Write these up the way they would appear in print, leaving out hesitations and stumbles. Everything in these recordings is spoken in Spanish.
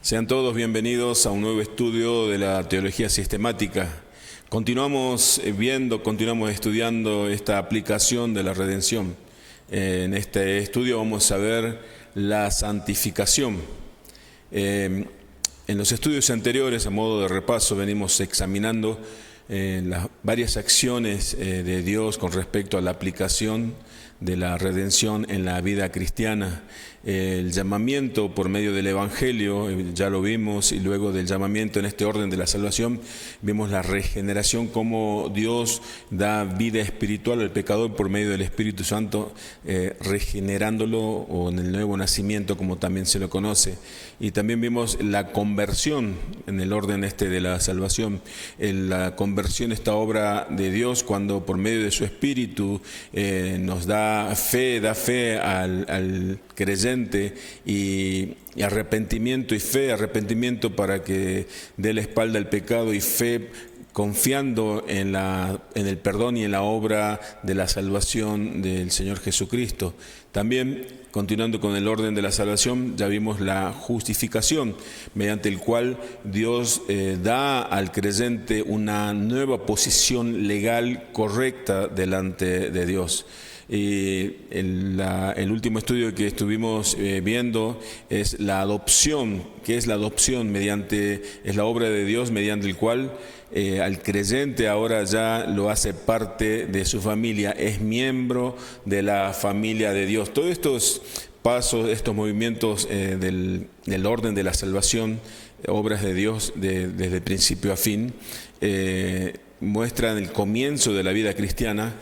Sean todos bienvenidos a un nuevo estudio de la teología sistemática. Continuamos estudiando esta aplicación de la redención. En este estudio vamos a ver la santificación. En los estudios anteriores, a modo de repaso, venimos examinando las varias acciones de Dios con respecto a la aplicación de la redención en la vida cristiana. El llamamiento por medio del Evangelio, ya lo vimos, y luego del llamamiento en este orden de la salvación, vimos la regeneración, cómo Dios da vida espiritual al pecador por medio del Espíritu Santo, regenerándolo, o en el nuevo nacimiento, como también se lo conoce. Y también vimos la conversión en el orden de la salvación. La conversión, esta obra de Dios, cuando por medio de su Espíritu nos da fe al creyente, y arrepentimiento y fe, arrepentimiento para que dé la espalda al pecado, y fe confiando en el perdón y en la obra de la salvación del Señor Jesucristo. También, continuando con el orden de la salvación, ya vimos la justificación, mediante el cual Dios da al creyente una nueva posición legal correcta delante de Dios. Y el último estudio que estuvimos viendo es la adopción. ¿Qué es la adopción? Es la obra de Dios mediante el cual al creyente ahora ya lo hace parte de su familia, es miembro de la familia de Dios. Todos estos pasos, estos movimientos del orden de la salvación, obras de Dios desde principio a fin, muestran el comienzo de la vida cristiana.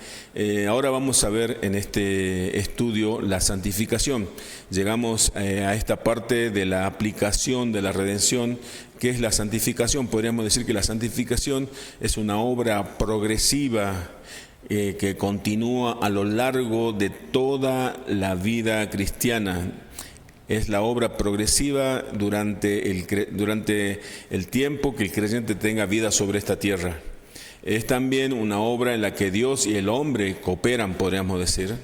Ahora vamos a ver en este estudio la santificación. Llegamos a esta parte de la aplicación de la redención. ¿Qué es la santificación? Podríamos decir que la santificación es una obra progresiva que continúa a lo largo de toda la vida cristiana. Es la obra progresiva durante el tiempo que el creyente tenga vida sobre esta tierra. Es también una obra en la que Dios y el hombre cooperan, podríamos decir,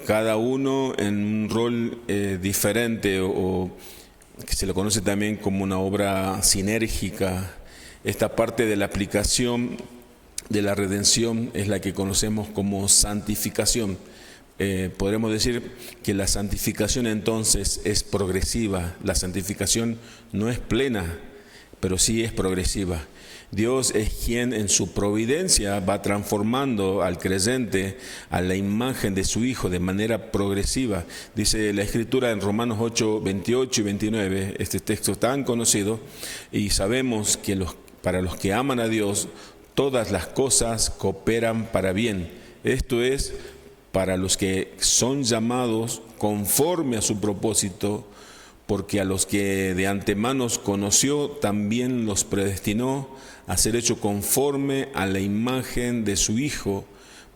cada uno en un rol diferente, o que se lo conoce también como una obra sinérgica. Esta parte de la aplicación de la redención es la que conocemos como santificación. Podremos decir que la santificación entonces es progresiva. La santificación no es plena, pero sí es progresiva. Dios es quien en su providencia va transformando al creyente a la imagen de su Hijo de manera progresiva. Dice la Escritura en Romanos 8, 28 y 29, este texto tan conocido, y sabemos que para los que aman a Dios, todas las cosas cooperan para bien. Esto es, para los que son llamados conforme a su propósito, porque a los que de antemano conoció, también los predestinó a ser hecho conforme a la imagen de su Hijo,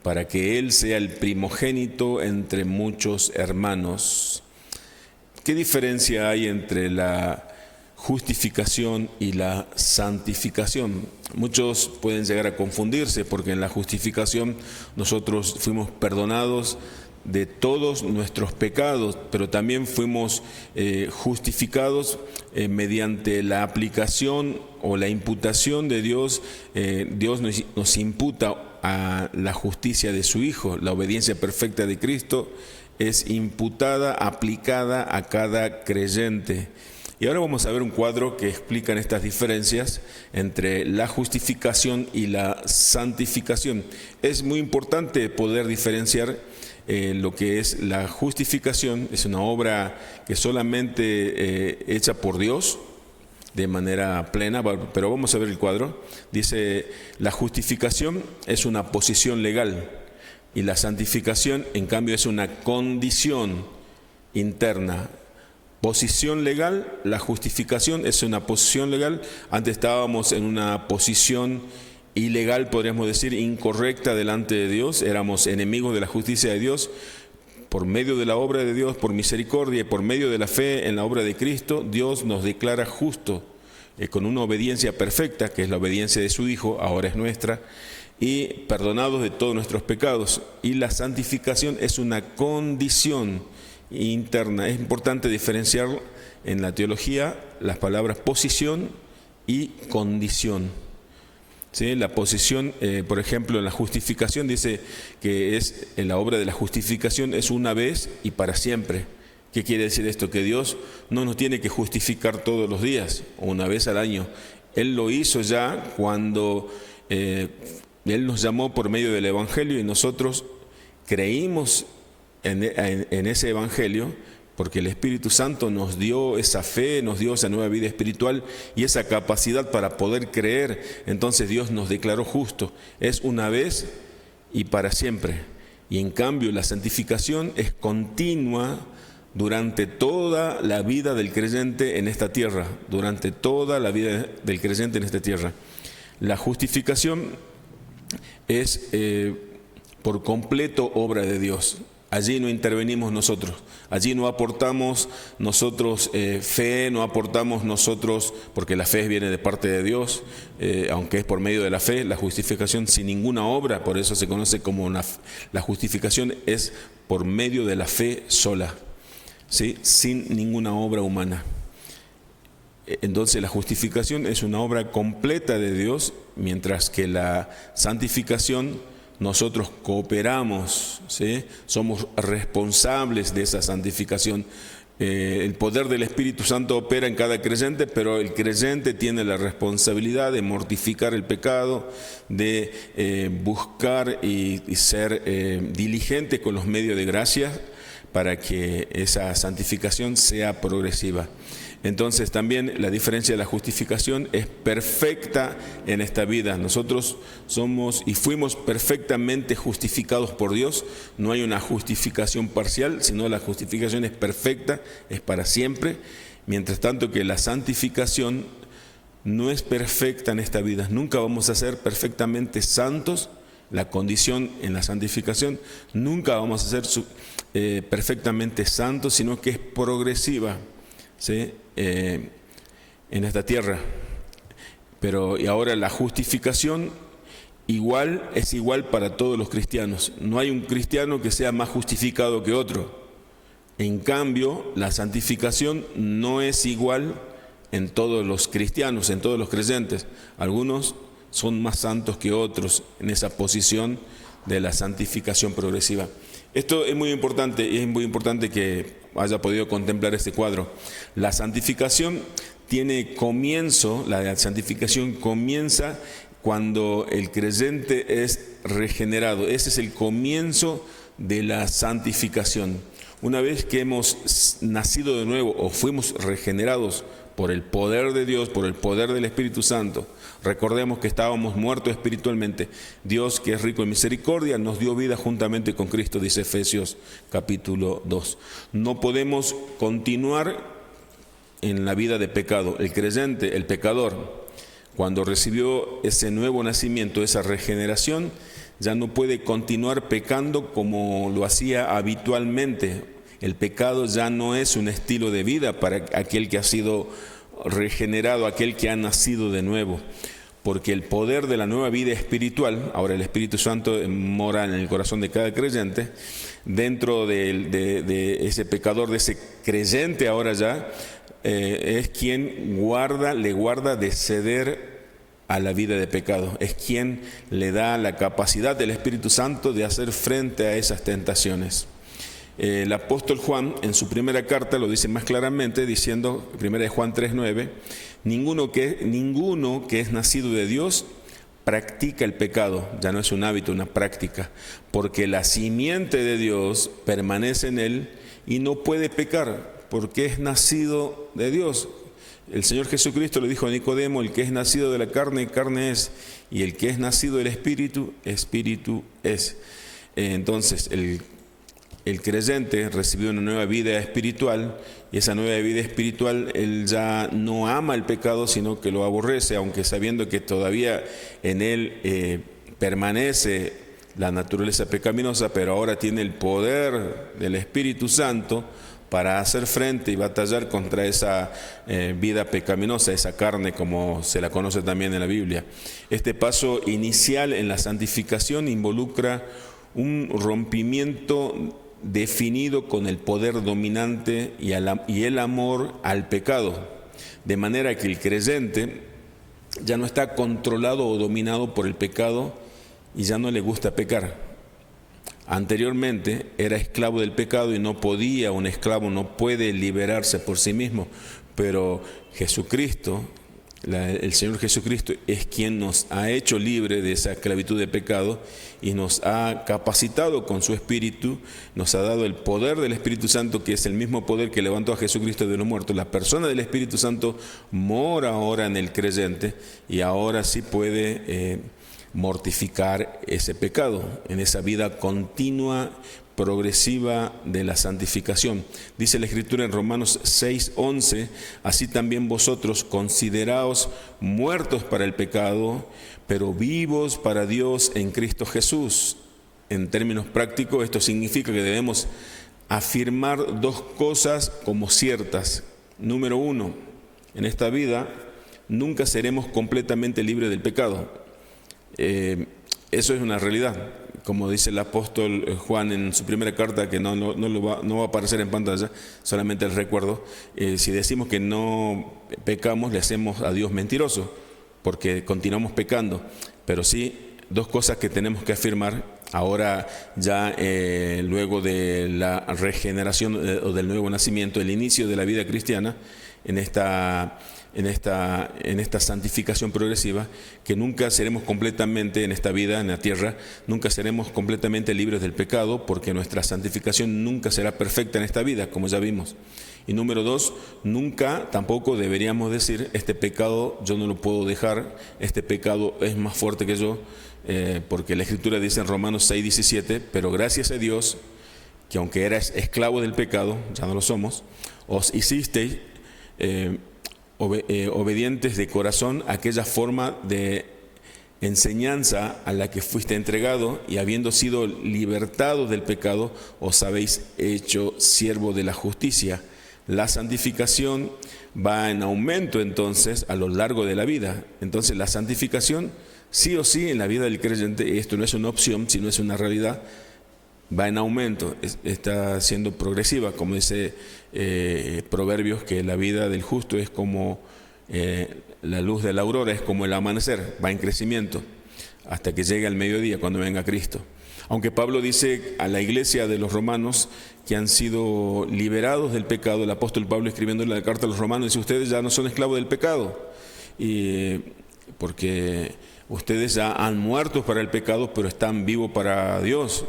para que Él sea el primogénito entre muchos hermanos. ¿Qué diferencia hay entre la justificación y la santificación? Muchos pueden llegar a confundirse, porque en la justificación nosotros fuimos perdonados de todos nuestros pecados, pero también fuimos justificados mediante la aplicación o la imputación de Dios. Dios nos imputa a la justicia de su Hijo. La obediencia perfecta de Cristo es imputada, aplicada a cada creyente. Y ahora vamos a ver un cuadro que explica estas diferencias entre la justificación y la santificación. Es muy importante poder diferenciar lo que es la justificación. Es una obra que solamente hecha por Dios de manera plena, pero vamos a ver el cuadro. Dice, la justificación es una posición legal y la santificación, en cambio, es una condición interna. Posición legal, la justificación es una posición legal. Antes estábamos en una posición ilegal, podríamos decir, incorrecta delante de Dios. Éramos enemigos de la justicia de Dios. Por medio de la obra de Dios, por misericordia y por medio de la fe en la obra de Cristo, Dios nos declara justo, con una obediencia perfecta, que es la obediencia de su Hijo, ahora es nuestra, y perdonados de todos nuestros pecados. Y la santificación es una condición interna. Es importante diferenciar en la teología las palabras posición y condición. ¿Sí? La posición, por ejemplo, en la justificación dice que en la obra de la justificación es una vez y para siempre. ¿Qué quiere decir esto? Que Dios no nos tiene que justificar todos los días o una vez al año. Él lo hizo ya cuando Él nos llamó por medio del Evangelio y nosotros creímos en ese Evangelio, porque el Espíritu Santo nos dio esa fe, nos dio esa nueva vida espiritual y esa capacidad para poder creer. Entonces Dios nos declaró justos. Es una vez y para siempre. Y en cambio la santificación es continua durante toda la vida del creyente en esta tierra. Durante toda la vida del creyente en esta tierra. La justificación es por completo obra de Dios. Allí no intervenimos nosotros, allí no aportamos nosotros fe, no aportamos nosotros, porque la fe viene de parte de Dios, aunque es por medio de la fe, la justificación sin ninguna obra, por eso se conoce como la justificación es por medio de la fe sola, ¿sí? Sin ninguna obra humana. Entonces la justificación es una obra completa de Dios, mientras que la santificación nosotros cooperamos, ¿sí? Somos responsables de esa santificación. El poder del Espíritu Santo opera en cada creyente, pero el creyente tiene la responsabilidad de mortificar el pecado, de buscar y ser diligente con los medios de gracia para que esa santificación sea progresiva. Entonces también la diferencia de la justificación es perfecta en esta vida. Nosotros somos y fuimos perfectamente justificados por Dios. No hay una justificación parcial, sino la justificación es perfecta, es para siempre. Mientras tanto que la santificación no es perfecta en esta vida. Nunca vamos a ser perfectamente santos. La condición en la santificación, nunca vamos a ser perfectamente santos, sino que es progresiva, ¿sí? En esta tierra. Pero y ahora la justificación es igual para todos los cristianos. No hay un cristiano que sea más justificado que otro. En cambio, la santificación no es igual en todos los cristianos, en todos los creyentes. Algunos son más santos que otros en esa posición de la santificación progresiva. Esto es muy importante y es muy importante que haya podido contemplar este cuadro. La santificación tiene comienzo, la santificación comienza cuando el creyente es regenerado. Ese es el comienzo de la santificación. Una vez que hemos nacido de nuevo o fuimos regenerados por el poder de Dios, por el poder del Espíritu Santo, recordemos que estábamos muertos espiritualmente. Dios, que es rico en misericordia, nos dio vida juntamente con Cristo, dice Efesios capítulo 2. No podemos continuar en la vida de pecado. El creyente, el pecador, cuando recibió ese nuevo nacimiento, esa regeneración, ya no puede continuar pecando como lo hacía habitualmente. El pecado ya no es un estilo de vida para aquel que ha sido regenerado, aquel que ha nacido de nuevo, porque el poder de la nueva vida espiritual, ahora el Espíritu Santo mora en el corazón de cada creyente, dentro de ese pecador, de ese creyente ahora ya, es quien le guarda de ceder a la vida de pecado, es quien le da la capacidad del Espíritu Santo de hacer frente a esas tentaciones. El apóstol Juan en su primera carta lo dice más claramente diciendo, 1 Juan 3:9, ninguno que es nacido de Dios practica el pecado, ya no es un hábito, una práctica, porque la simiente de Dios permanece en él y no puede pecar, porque es nacido de Dios. El Señor Jesucristo le dijo a Nicodemo, el que es nacido de la carne, carne es, y el que es nacido del Espíritu, Espíritu es. Entonces, el creyente recibió una nueva vida espiritual y esa nueva vida espiritual él ya no ama el pecado sino que lo aborrece, aunque sabiendo que todavía en él permanece la naturaleza pecaminosa, pero ahora tiene el poder del Espíritu Santo para hacer frente y batallar contra esa vida pecaminosa, esa carne como se la conoce también en la Biblia. Este paso inicial en la santificación involucra un rompimiento definido con el poder dominante y el amor al pecado, de manera que el creyente ya no está controlado o dominado por el pecado y ya no le gusta pecar. Anteriormente era esclavo del pecado y un esclavo no puede liberarse por sí mismo, pero Jesucristo, el Señor Jesucristo es quien nos ha hecho libre de esa esclavitud de pecado y nos ha capacitado con su Espíritu, nos ha dado el poder del Espíritu Santo, que es el mismo poder que levantó a Jesucristo de los muertos. La persona del Espíritu Santo mora ahora en el creyente y ahora sí puede mortificar ese pecado en esa vida continua, progresiva de la santificación. Dice la Escritura en Romanos 6:11, así también vosotros consideraos muertos para el pecado, pero vivos para Dios en Cristo Jesús. En términos prácticos, esto significa que debemos afirmar dos cosas como ciertas. Número uno, en esta vida nunca seremos completamente libres del pecado. Eso es una realidad. Como dice el apóstol Juan en su primera carta, que no va a aparecer en pantalla, solamente el recuerdo, si decimos que no pecamos, le hacemos a Dios mentiroso, porque continuamos pecando. Pero sí, dos cosas que tenemos que afirmar ahora ya luego de la regeneración o del nuevo nacimiento, el inicio de la vida cristiana, en esta santificación progresiva, que nunca seremos completamente en esta vida, en la tierra, nunca seremos completamente libres del pecado, porque nuestra santificación nunca será perfecta en esta vida, como ya vimos. Y número dos, nunca tampoco deberíamos decir, este pecado yo no lo puedo dejar, este pecado es más fuerte que yo, porque la Escritura dice en Romanos 6:17, pero gracias a Dios, que aunque eras esclavo del pecado, ya no lo somos, os hicisteis obedientes de corazón a aquella forma de enseñanza a la que fuiste entregado, y habiendo sido libertados del pecado, os habéis hecho siervo de la justicia. La santificación va en aumento entonces a lo largo de la vida. Entonces la santificación sí o sí en la vida del creyente, esto no es una opción, sino es una realidad, va en aumento, está siendo progresiva, como dice Proverbios, que la vida del justo es como la luz de la aurora, es como el amanecer, va en crecimiento hasta que llegue al mediodía cuando venga Cristo. Aunque Pablo dice a la iglesia de los romanos que han sido liberados del pecado, el apóstol Pablo escribiendo la carta a los romanos dice, ustedes ya no son esclavos del pecado, porque ustedes ya han muerto para el pecado, pero están vivos para Dios.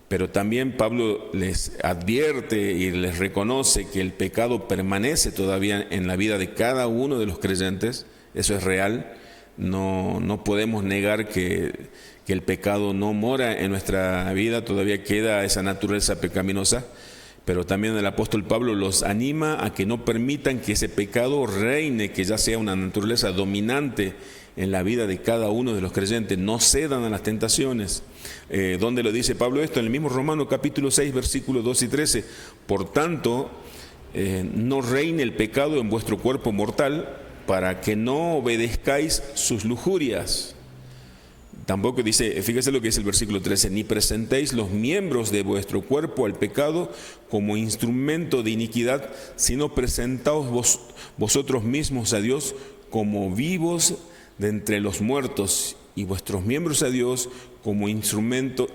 Pero también Pablo les advierte y les reconoce que el pecado permanece todavía en la vida de cada uno de los creyentes. Eso es real. No podemos negar que el pecado no mora en nuestra vida, todavía queda esa naturaleza pecaminosa. Pero también el apóstol Pablo los anima a que no permitan que ese pecado reine, que ya sea una naturaleza dominante en la vida de cada uno de los creyentes. No cedan a las tentaciones. ¿Dónde lo dice Pablo esto? En el mismo Romanos capítulo 6, versículos 2 y 13. Por tanto, no reine el pecado en vuestro cuerpo mortal, para que no obedezcáis sus lujurias. Tampoco dice, fíjese lo que dice el versículo 13, ni presentéis los miembros de vuestro cuerpo al pecado como instrumento de iniquidad, sino presentaos vosotros mismos a Dios como vivos de entre los muertos, y vuestros miembros a Dios como instrumentos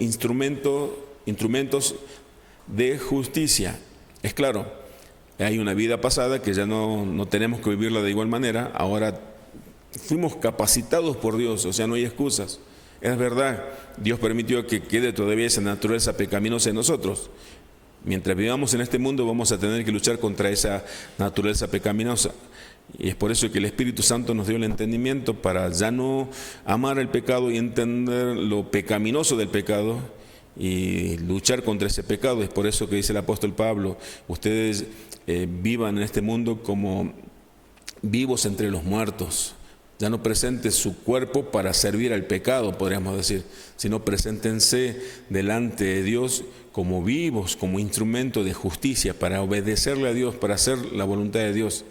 de justicia. Es claro, hay una vida pasada que ya no tenemos que vivirla de igual manera. Ahora fuimos capacitados por Dios, o sea, no hay excusas. Es verdad, Dios permitió que quede todavía esa naturaleza pecaminosa en nosotros. Mientras vivamos en este mundo vamos a tener que luchar contra esa naturaleza pecaminosa. Y es por eso que el Espíritu Santo nos dio el entendimiento para ya no amar el pecado y entender lo pecaminoso del pecado y luchar contra ese pecado. Es por eso que dice el apóstol Pablo, ustedes vivan en este mundo como vivos entre los muertos. Ya no presenten su cuerpo para servir al pecado, podríamos decir, sino preséntense delante de Dios como vivos, como instrumento de justicia, para obedecerle a Dios, para hacer la voluntad de Dios.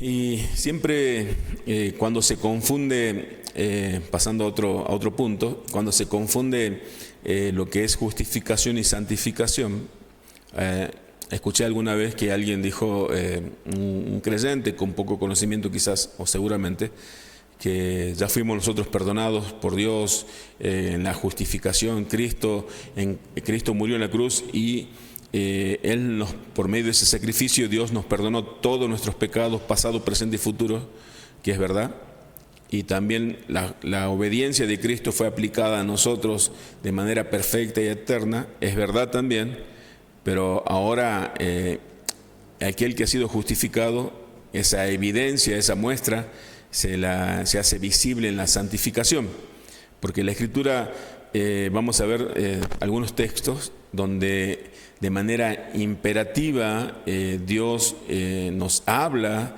Y siempre cuando se confunde pasando a otro punto, cuando se confunde lo que es justificación y santificación. Escuché alguna vez que alguien dijo, un creyente con poco conocimiento quizás, o seguramente, que ya fuimos nosotros perdonados por Dios en la justificación. Cristo murió en la cruz y por medio de ese sacrificio, Dios nos perdonó todos nuestros pecados, pasado, presente y futuro, que es verdad. Y también la obediencia de Cristo fue aplicada a nosotros de manera perfecta y eterna, es verdad también. Pero ahora aquel que ha sido justificado, esa evidencia, esa muestra, se hace visible en la santificación. Porque la Escritura, vamos a ver algunos textos donde de manera imperativa Dios nos habla,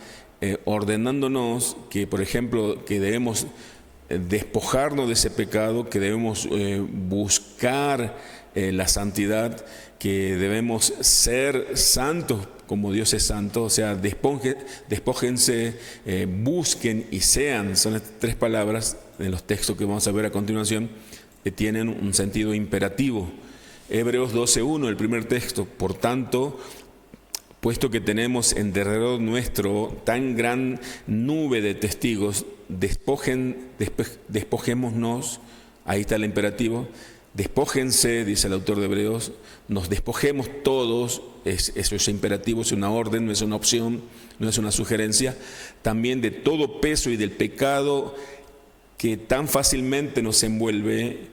ordenándonos que, por ejemplo, que debemos despojarnos de ese pecado, que debemos buscar la santidad, que debemos ser santos como Dios es santo. O sea, despójense, busquen y sean. Son las tres palabras en los textos que vamos a ver a continuación, que tienen un sentido imperativo. Hebreos 12:1, el primer texto: por tanto, puesto que tenemos en derredor nuestro tan gran nube de testigos, despojémonos. Ahí está el imperativo. Despójense, dice el autor de Hebreos, nos despojemos todos. Eso es imperativo, es una orden, no es una opción, no es una sugerencia. También de todo peso y del pecado que tan fácilmente nos envuelve,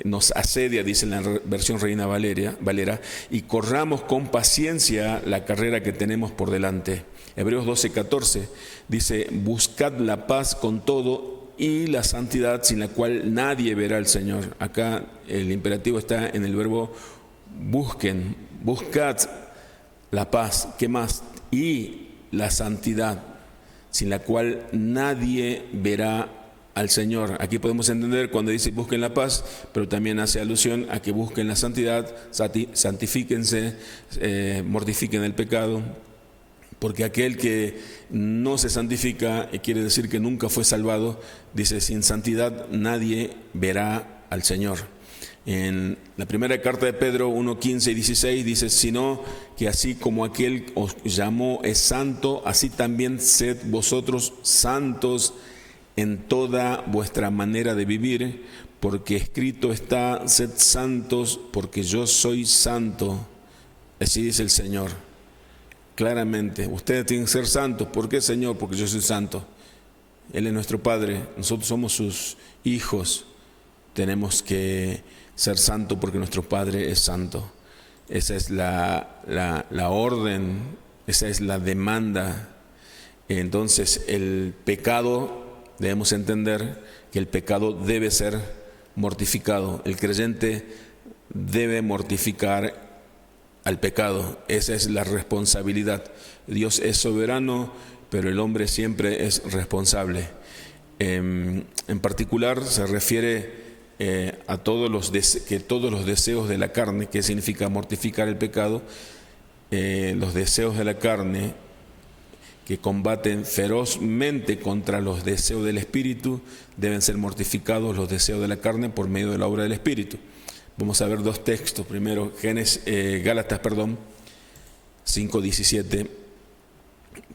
nos asedia, dice en la versión Reina Valera, y corramos con paciencia la carrera que tenemos por delante. Hebreos 12:14 dice: buscad la paz con todo y la santidad, sin la cual nadie verá al Señor. Acá el imperativo está en el verbo busquen, buscad la paz, ¿qué más? Y la santidad, sin la cual nadie verá al Señor. Aquí podemos entender cuando dice busquen la paz, pero también hace alusión a que busquen la santidad, santifíquense, mortifiquen el pecado. Porque aquel que no se santifica, quiere decir que nunca fue salvado. Dice, sin santidad nadie verá al Señor. En la primera carta de Pedro 1:15 y 16 dice: sino que así como aquel os llamó es santo, así también sed vosotros santos en toda vuestra manera de vivir, porque escrito está: sed santos, porque yo soy santo. Así dice el Señor. Claramente, ustedes tienen que ser santos. ¿Por qué, Señor? Porque yo soy santo. Él es nuestro Padre, nosotros somos sus hijos. Tenemos que ser santos porque nuestro Padre es santo. Esa es la orden, esa es la demanda. Entonces, el pecado, debemos entender que el pecado debe ser mortificado. El creyente debe mortificar al pecado. Esa es la responsabilidad. Dios es soberano, pero el hombre siempre es responsable. En particular se refiere a todos los deseos de la carne. ¿Qué significa mortificar el pecado? Los deseos de la carne que combaten ferozmente contra los deseos del Espíritu, deben ser mortificados los deseos de la carne por medio de la obra del Espíritu. Vamos a ver dos textos. Primero, Gálatas 5:17.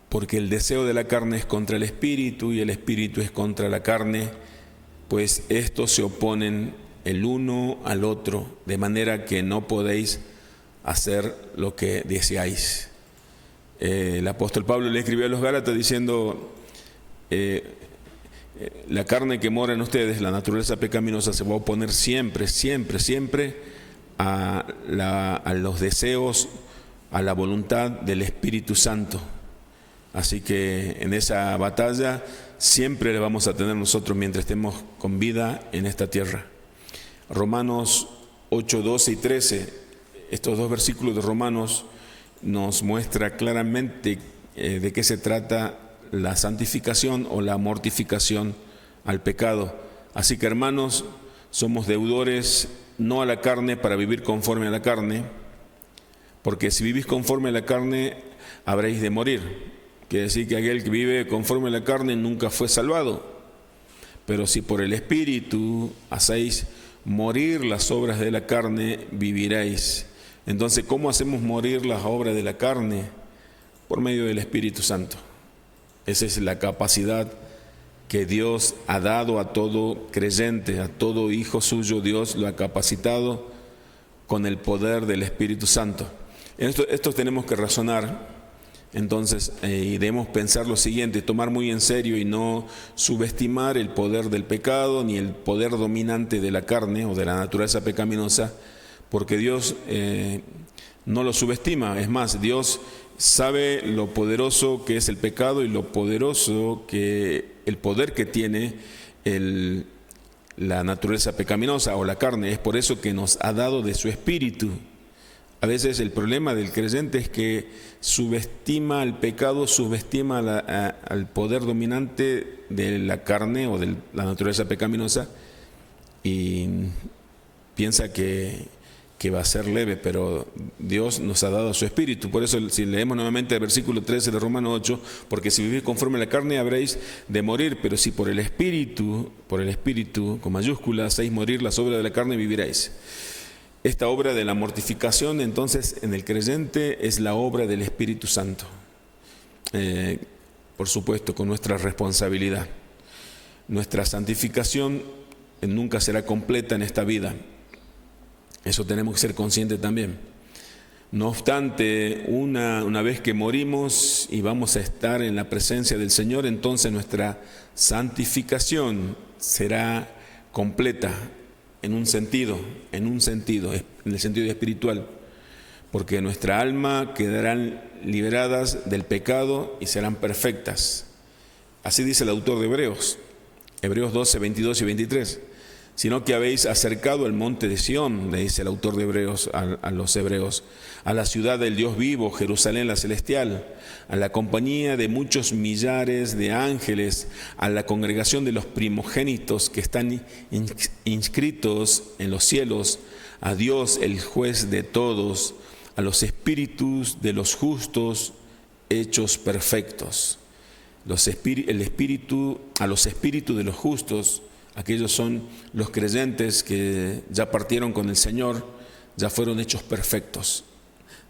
Porque el deseo de la carne es contra el Espíritu y el Espíritu es contra la carne, pues estos se oponen el uno al otro, de manera que no podéis hacer lo que deseáis. El apóstol Pablo le escribió a los Gálatas diciendo: la carne que mora en ustedes, la naturaleza pecaminosa, se va a oponer siempre a los deseos, a la voluntad del Espíritu Santo. Así que en esa batalla siempre la vamos a tener nosotros mientras estemos con vida en esta tierra. Romanos 8:12 y 13, estos dos versículos de Romanos nos muestra claramente de qué se trata la santificación o la mortificación al pecado. Así que, hermanos, somos deudores no a la carne para vivir conforme a la carne, porque si vivís conforme a la carne habréis de morir. Quiere decir que aquel que vive conforme a la carne nunca fue salvado. pero si por el Espíritu hacéis morir las obras de la carne, viviréis. Entonces, ¿cómo hacemos morir las obras de la carne? Por medio del Espíritu Santo. Esa es la capacidad que Dios ha dado a todo creyente, a todo hijo suyo. Dios lo ha capacitado con el poder del Espíritu Santo. Esto tenemos que razonar. Entonces, y debemos pensar lo siguiente: tomar muy en serio y no subestimar el poder del pecado ni el poder dominante de la carne o de la naturaleza pecaminosa, porque Dios no lo subestima. Es más, Dios sabe lo poderoso que es el pecado y lo poderoso el poder que tiene la naturaleza pecaminosa o la carne. Es por eso que nos ha dado de su Espíritu. A veces el problema del creyente es que subestima el pecado, subestima al poder dominante de la carne o de la naturaleza pecaminosa y piensa que va a ser leve, pero Dios nos ha dado su Espíritu. Por eso, si leemos nuevamente el versículo 13 de Romanos 8, porque si vivís conforme a la carne habréis de morir, pero si por el Espíritu con mayúscula hacéis morir las obras de la carne, viviréis. Esta obra de la mortificación, entonces, en el creyente es la obra del Espíritu Santo. Por supuesto, con nuestra responsabilidad. Nuestra santificación nunca será completa en esta vida. Eso tenemos que ser conscientes también. No obstante, una vez que morimos y vamos a estar en la presencia del Señor, entonces nuestra santificación será completa en el sentido espiritual, porque nuestra alma quedarán liberadas del pecado y serán perfectas. Así dice el autor de Hebreos 12, 22 y 23. Sino que habéis acercado al monte de Sión, le dice el autor de Hebreos a los hebreos, a la ciudad del Dios vivo, Jerusalén la celestial, a la compañía de muchos millares de ángeles, a la congregación de los primogénitos que están inscritos en los cielos, a Dios el juez de todos, a los espíritus de los justos hechos perfectos. A los espíritus de los justos, aquellos son los creyentes que ya partieron con el Señor, ya fueron hechos perfectos.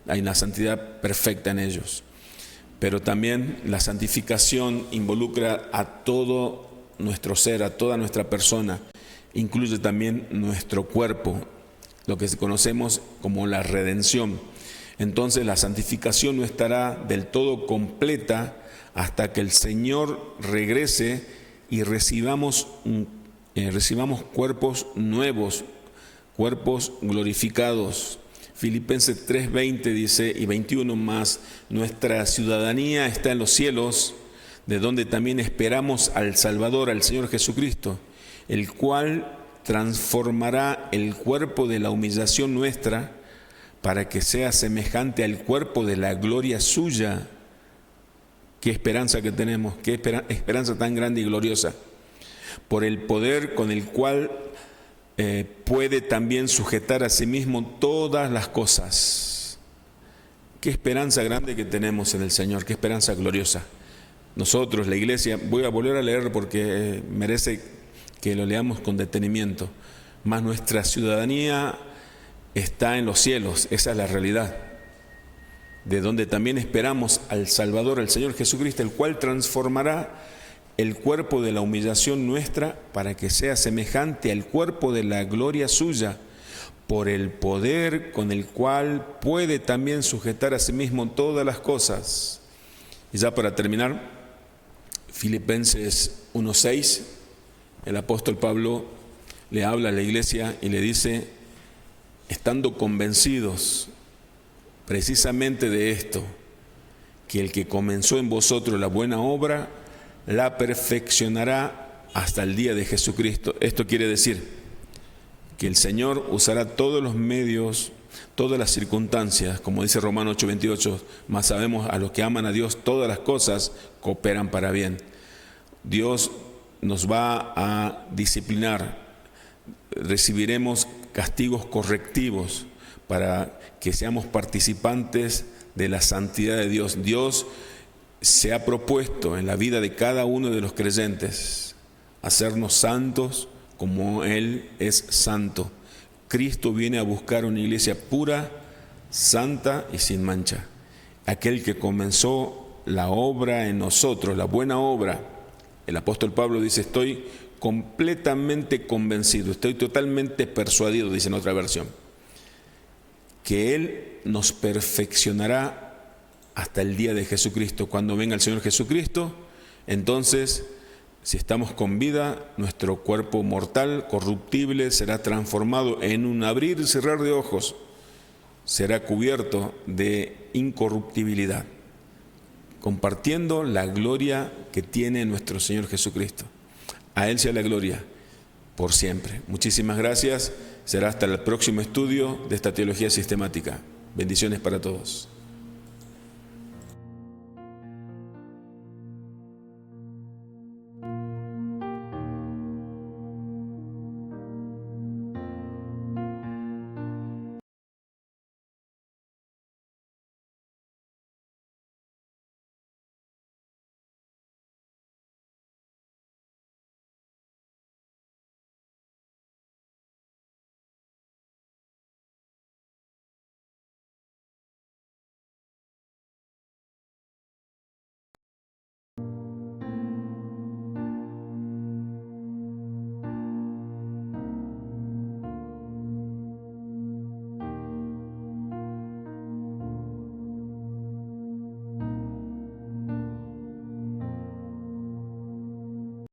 Hay una santidad perfecta en ellos. Pero también la santificación involucra a todo nuestro ser, a toda nuestra persona. Incluye también nuestro cuerpo, lo que conocemos como la redención. Entonces la santificación no estará del todo completa hasta que el Señor regrese y recibamos cuerpos nuevos, cuerpos glorificados. Filipenses 3:20 dice y 21 más, nuestra ciudadanía está en los cielos, de donde también esperamos al Salvador, al Señor Jesucristo, el cual transformará el cuerpo de la humillación nuestra para que sea semejante al cuerpo de la gloria suya. Qué esperanza que tenemos, qué esperanza tan grande y gloriosa. Por el poder con el cual puede también sujetar a sí mismo todas las cosas. Qué esperanza grande que tenemos en el Señor, qué esperanza gloriosa. Nosotros, la iglesia, voy a volver a leer porque merece que lo leamos con detenimiento. Mas nuestra ciudadanía está en los cielos, esa es la realidad. De donde también esperamos al Salvador, al Señor Jesucristo, el cual transformará el cuerpo de la humillación nuestra para que sea semejante al cuerpo de la gloria suya, por el poder con el cual puede también sujetar a sí mismo todas las cosas. Y ya para terminar, Filipenses 1:6, el apóstol Pablo le habla a la iglesia y le dice, estando convencidos precisamente de esto, que el que comenzó en vosotros la buena obra, la perfeccionará hasta el día de Jesucristo. Esto quiere decir que el Señor usará todos los medios, todas las circunstancias, como dice Romanos 8:28, mas sabemos a los que aman a Dios, todas las cosas cooperan para bien. Dios nos va a disciplinar, recibiremos castigos correctivos para que seamos participantes de la santidad de Dios. Dios se ha propuesto en la vida de cada uno de los creyentes hacernos santos como Él es santo. Cristo viene a buscar una iglesia pura, santa y sin mancha. Aquel que comenzó la obra en nosotros, la buena obra. El apóstol Pablo dice, estoy completamente convencido, estoy totalmente persuadido, dice en otra versión, que Él nos perfeccionará hasta el día de Jesucristo. Cuando venga el Señor Jesucristo, entonces, si estamos con vida, nuestro cuerpo mortal, corruptible, será transformado en un abrir y cerrar de ojos, será cubierto de incorruptibilidad, compartiendo la gloria que tiene nuestro Señor Jesucristo. A Él sea la gloria por siempre. Muchísimas gracias. Será hasta el próximo estudio de esta teología sistemática. Bendiciones para todos.